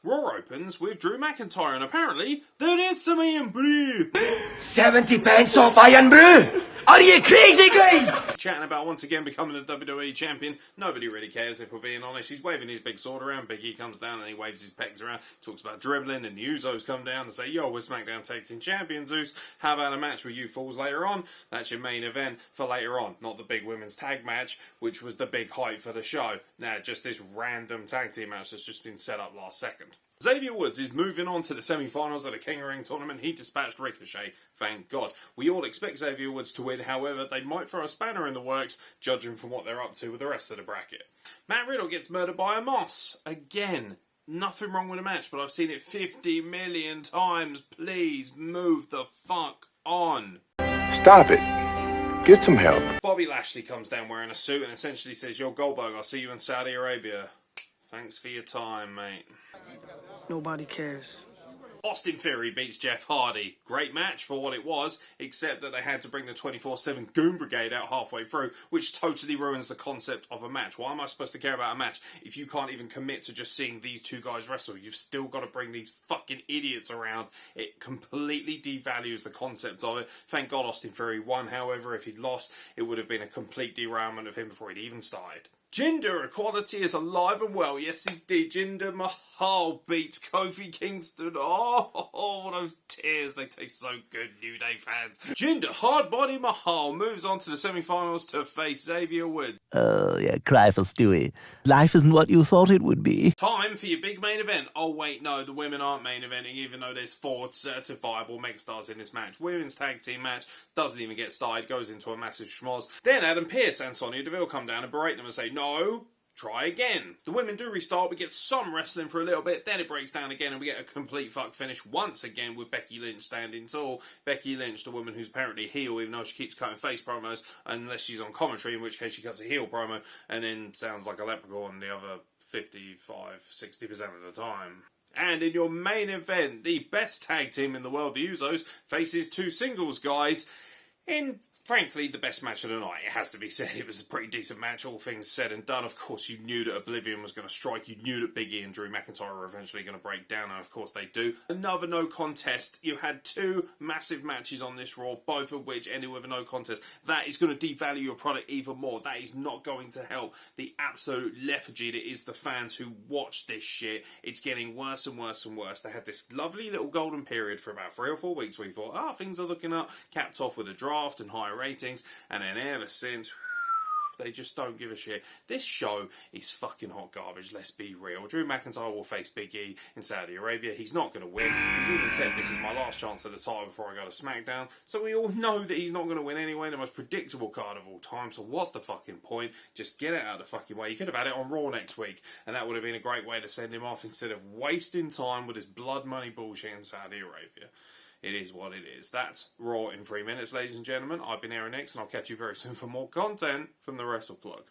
Raw opens with Drew McIntyre, and apparently there is some Iron Brew. 70 pence off Iron Brew! Are you crazy, guys? Chatting about once again becoming a WWE champion. Nobody really cares, if we're being honest. He's waving his big sword around. Big E comes down and he waves his pegs around. Talks about dribbling, and the Usos come down and say, yo, we're SmackDown Tag Team Champions, Zeus. How about a match with you fools later on? That's your main event for later on. Not the big women's tag match, which was the big hype for the show. Now, just this random tag team match that's just been set up last second. Xavier Woods is moving on to the semi-finals of the King of Ring tournament. He dispatched Ricochet, thank God. We all expect Xavier Woods to win, however, they might throw a spanner in the works, judging from what they're up to with the rest of the bracket. Matt Riddle gets murdered by a moss. Again, nothing wrong with the match, but I've seen it 50 million times. Please move the fuck on. Stop it. Get some help. Bobby Lashley comes down wearing a suit and essentially says, yo, Goldberg, I'll see you in Saudi Arabia. Thanks for your time, mate. Nobody cares. Austin Theory beats Jeff Hardy. Great match for what it was, except that they had to bring the 24/7 Goon Brigade out halfway through, which totally ruins the concept of a match. Why am I supposed to care about a match if you can't even commit to just seeing these two guys wrestle? You've still got to bring these fucking idiots around. It completely devalues the concept of it. Thank God Austin Theory won, however, if he'd lost, it would have been a complete derailment of him before he'd even started. Gender equality is alive and well. Yes, indeed. Jinder Mahal beats Kofi Kingston. Oh, those tears. They taste so good, New Day fans. Jinder Hardbody Mahal moves on to the semi-finals to face Xavier Woods. Oh, yeah, cry for Stewie. Life isn't what you thought it would be. Time for your big main event. Oh, wait, no, the women aren't main eventing, even though there's 4 certifiable megastars in this match. Women's tag team match doesn't even get started, goes into a massive schmoz. Then Adam Pearce and Sonya Deville come down and berate them and say, no, try again. The women do restart, we get some wrestling for a little bit, then it breaks down again and we get a complete fuck finish once again with Becky Lynch standing tall. Becky Lynch, the woman who's apparently heel, even though she keeps cutting face promos, unless she's on commentary, in which case she cuts a heel promo and then sounds like a leprechaun the other 55-60% of the time. And in your main event, the best tag team in the world, the Usos, faces 2 singles guys in, frankly, the best match of the night. It has to be said, it was a pretty decent match, all things said and done. Of course, you knew that Oblivion was going to strike. You knew that Big E and Drew McIntyre were eventually going to break down, and of course they do. Another no contest. You had 2 massive matches on this Raw, both of which ended with a no contest. That is going to devalue your product even more. That is not going to help the absolute lethargy that is the fans who watch this shit. It's getting worse and worse and worse. They had this lovely little golden period for about 3 or 4 weeks where you thought, things are looking up, capped off with a draft and higher ratings, and then ever since, they just don't give a shit. This show is fucking hot garbage, let's be real. Drew McIntyre will face Big E in Saudi Arabia. He's not going to win. He's even said this is my last chance at the title before I go to SmackDown. So we all know that he's not going to win anyway. The most predictable card of all time. So what's the fucking point? Just get it out of the fucking way. You could have had it on Raw next week, and that would have been a great way to send him off instead of wasting time with his blood money bullshit in Saudi Arabia. It is what it is. That's Raw in 3 minutes, ladies and gentlemen. I've been Aaron X, and I'll catch you very soon for more content from the Wrestle Plug.